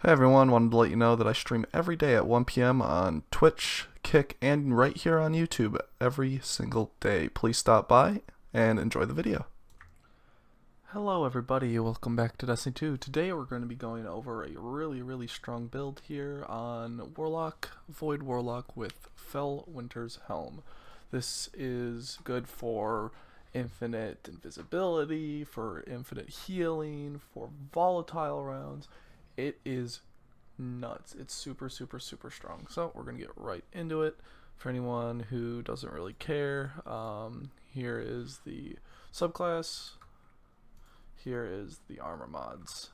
Hey everyone, wanted to let you know that I stream every day at 1 p.m. on Twitch, Kick, and right here on YouTube every single day. Please stop by and enjoy the video. Hello everybody, welcome back to Destiny 2. Today we're going to be going over a really strong build here on Warlock, Void Warlock with Felwinter's Helm. This is good for infinite invisibility, for infinite healing, for volatile rounds. It is nuts. It's super strong. So we're gonna get right into it. For anyone who doesn't really care, here is the subclass. Here is the armor mods.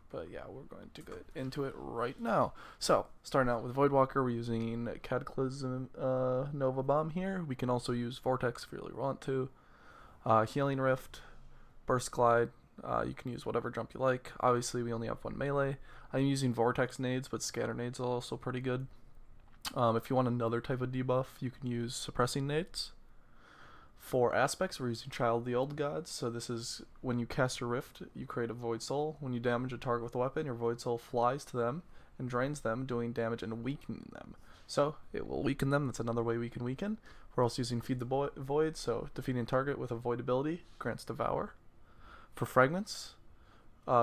But yeah, we're going to get into it right now. So starting out with Voidwalker, we're using Cataclysm Nova Bomb here. We can also use Vortex if you really want to. Healing Rift, Burst Glide. You can use whatever jump you like. Obviously, we only have one melee. I'm using Vortex nades, but Scatter nades are also pretty good. If you want another type of debuff, you can use Suppressing nades. For aspects, we're using Child of the Old Gods. So this is when you cast a Rift, you create a Void Soul. When you damage a target with a weapon, your Void Soul flies to them and drains them, doing damage and weakening them. So it will weaken them. That's another way we can weaken. We're also using Feed the Void, so defeating a target with a Void ability grants Devour. For fragments,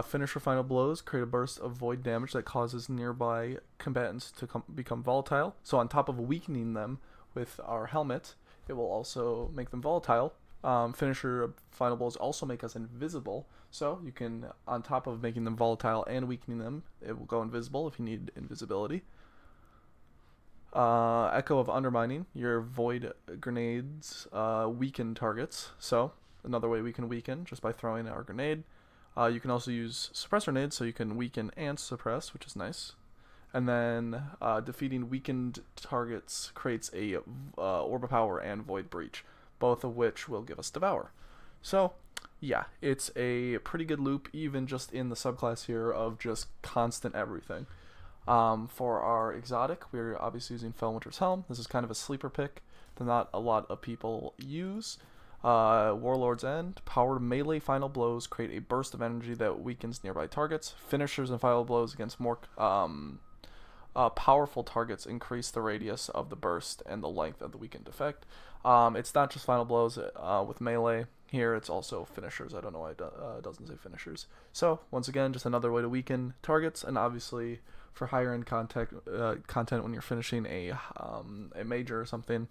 finish or final blows create a burst of void damage that causes nearby combatants to become volatile. So on top of weakening them with our helmet, it will also make them volatile. Finisher final blows also make us invisible. So you can, on top of making them volatile and weakening them, it will go invisible if you need invisibility. Echo of Undermining, your void grenades weaken targets. So another way we can weaken just by throwing our grenade. You can also use suppressor nades, so you can weaken and suppress, which is nice. And then defeating weakened targets creates a Orb of Power and Void Breach, both of which will give us Devour. So yeah, it's a pretty good loop, even just in the subclass here of just constant everything. For our exotic, we're obviously using Felwinter's Helm. This is kind of a sleeper pick that not a lot of people use. Warlord's End. Powered melee final blows create a burst of energy that weakens nearby targets. Finishers and final blows against more powerful targets increase the radius of the burst and the length of the weakened effect. It's not just final blows with melee. Here it's also finishers. I don't know why it doesn't say finishers. So once again, just another way to weaken targets, and obviously for higher end content when you're finishing a major or something,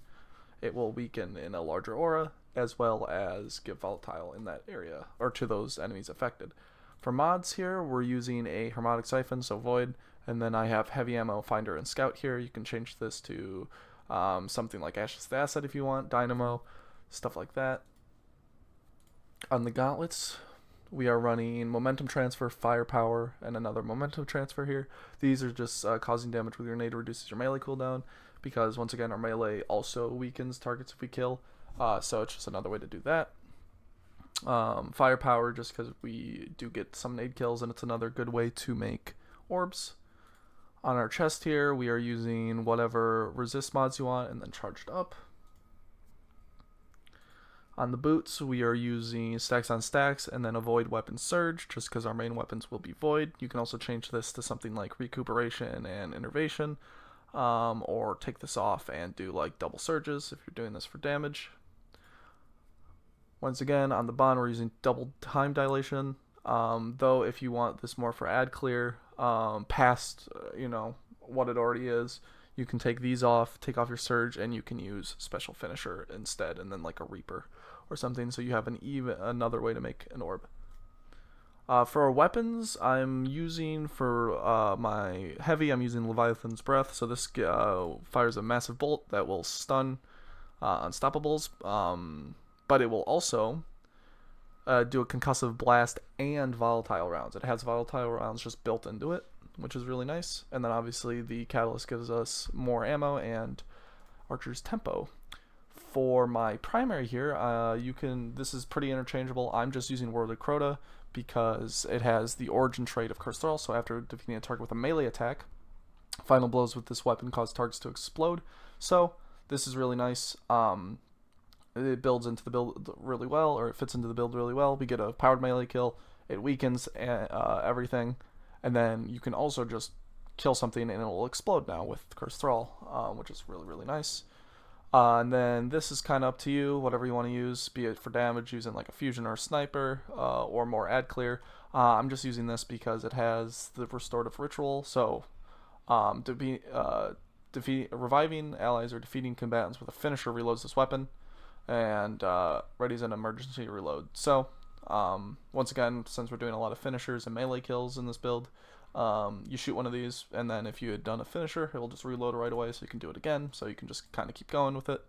it will weaken in a larger aura, as well as give volatile in that area, or to those enemies affected. For mods here, we're using a Harmonic Siphon, so Void, and then I have Heavy Ammo, Finder, and Scout here. You can change this to something like Ashes the Asset if you want, Dynamo, stuff like that. On the gauntlets, we are running Momentum Transfer, Firepower, and another Momentum Transfer here. These are just causing damage with your grenade, reduces your melee cooldown, because once again, our melee also weakens targets if we kill. So it's just another way to do that. Firepower, just because we do get some nade kills, and it's another good way to make orbs. On our chest here, we are using whatever resist mods you want, and then charged up. On the boots, we are using stacks on stacks, and then avoid weapon surge, just because our main weapons will be void. You can also change this to something like recuperation and innervation, or take this off and do like double surges if you're doing this for damage. Once again, on the bond, we're using double time dilation. Though if you want this more for ad clear, past what it already is, you can take these off, take off your surge, and you can use special finisher instead, and then like a reaper or something, so you have another way to make an orb. For our weapons, I'm using for my heavy, I'm using Leviathan's Breath, so this fires a massive bolt that will stun unstoppables, but it will also do a concussive blast and volatile rounds. It has volatile rounds just built into it, which is really nice. And then obviously the catalyst gives us more ammo and Archer's Tempo. For my primary here, this is pretty interchangeable. I'm just using Word of Crota because it has the origin trait of Cursed Thrall, so after defeating a target with a melee attack, final blows with this weapon cause targets to explode. So this is really nice. It builds into the build really well, or it fits into the build really well. We get a powered melee kill, it weakens everything, and then you can also just kill something and it'll explode now with Cursed Thrall, which is really, really nice. And then this is kind of up to you, whatever you want to use, be it for damage using like a fusion or a sniper, or more ad clear. I'm just using this because it has the restorative ritual, so reviving allies or defeating combatants with a finisher reloads this weapon, and readies an emergency reload. So once again, since we're doing a lot of finishers and melee kills in this build, you shoot one of these, and then if you had done a finisher, it will just reload right away, so you can do it again, so you can just kind of keep going with it,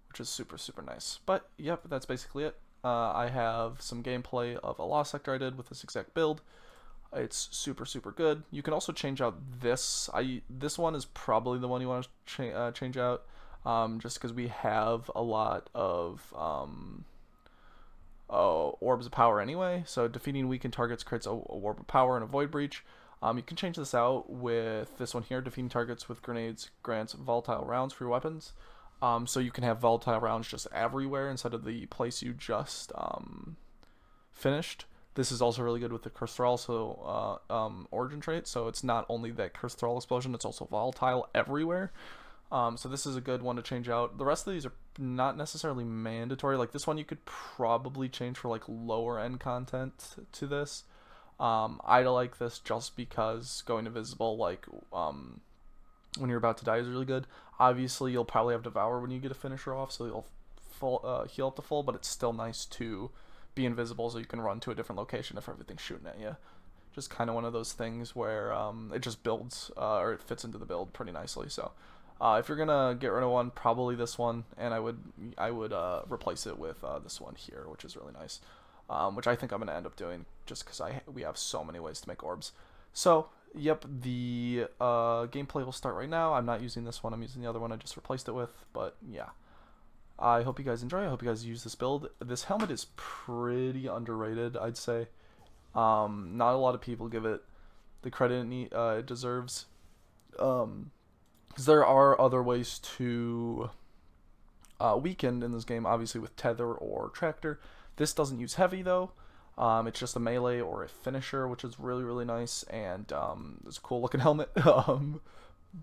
which is super, super nice. But yep, that's basically it. I have some gameplay of a Lost Sector I did with this exact build. It's super, super good. You can also change out this. This one is probably the one you want to change out, just because we have a lot of orbs of power anyway. So defeating weakened targets creates a orb of power and a void breach. You can change this out with this one here. Defeating targets with grenades grants volatile rounds for your weapons. So you can have volatile rounds just everywhere instead of the place you just finished. This is also really good with the Cursed Thrall, so origin trait. So it's not only that Cursed Thrall explosion, it's also volatile everywhere. So this is a good one to change out. The rest of these are not necessarily mandatory. Like this one you could probably change for like lower end content to this. I like this just because going invisible, like when you're about to die, is really good. Obviously you'll probably have Devour when you get a finisher off, so you'll heal up to full, but it's still nice to be invisible so you can run to a different location if everything's shooting at you. Just kind of one of those things where it just builds, or it fits into the build pretty nicely. So if you're gonna get rid of one, probably this one, and I would replace it with this one here, which is really nice, which I think I'm gonna end up doing just because we have so many ways to make orbs. So yep, the gameplay will start right now. I'm not using this one, I'm using the other one I just replaced it with, but yeah. I hope you guys enjoy. I hope you guys use this build. This helmet is pretty underrated, I'd say. Not a lot of people give it the credit it deserves. Because there are other ways to weaken in this game, obviously with tether or tractor. This doesn't use heavy though. It's just a melee or a finisher, which is really, really nice, and it's a cool looking helmet.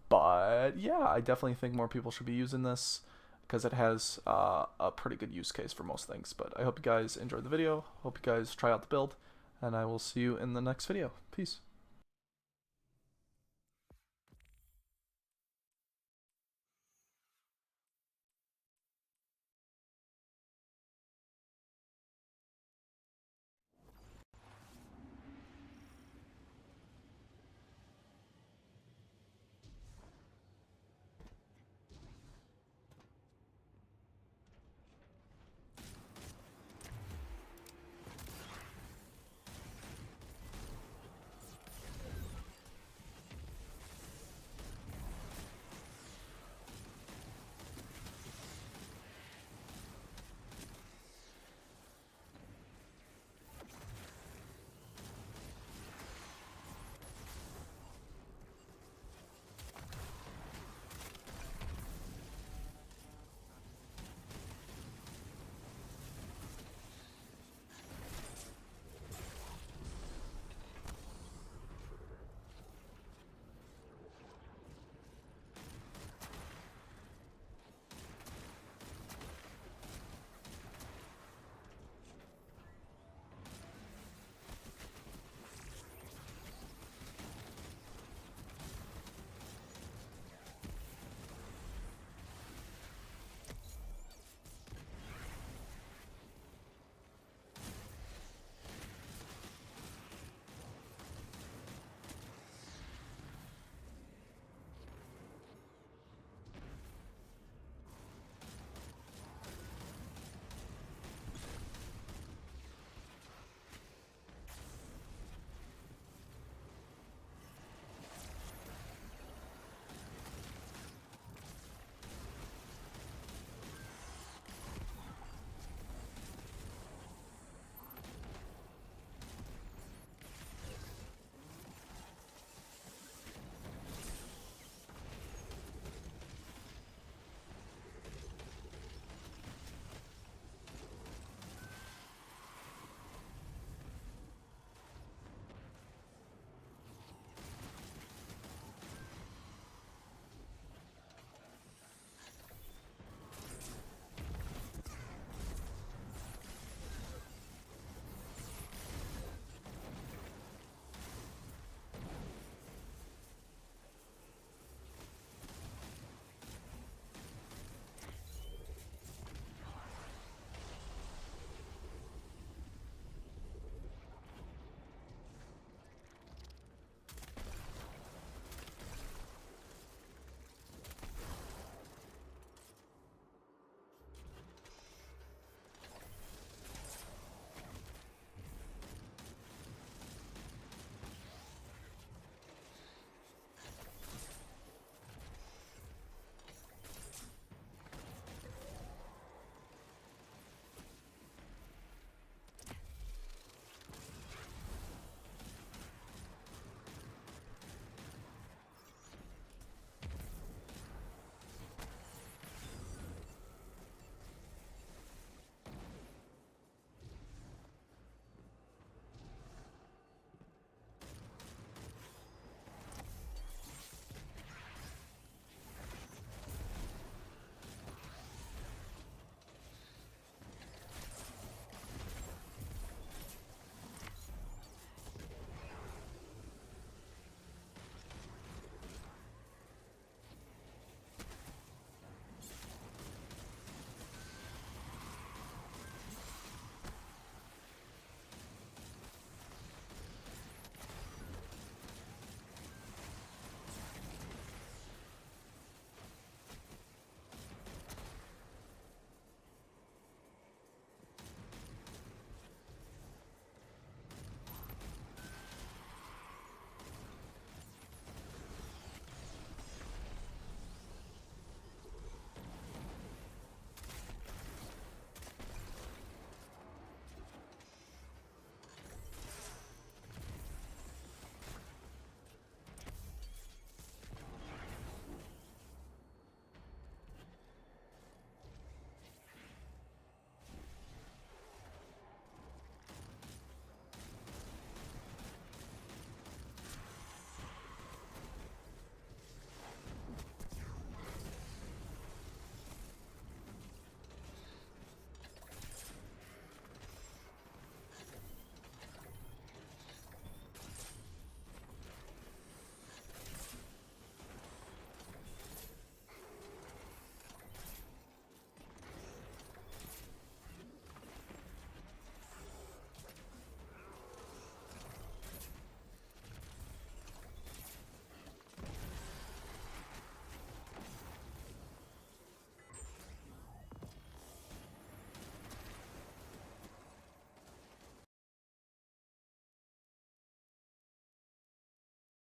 But yeah, I definitely think more people should be using this because it has a pretty good use case for most things. But I hope you guys enjoyed the video. Hope you guys try out the build, and I will see you in the next video. Peace.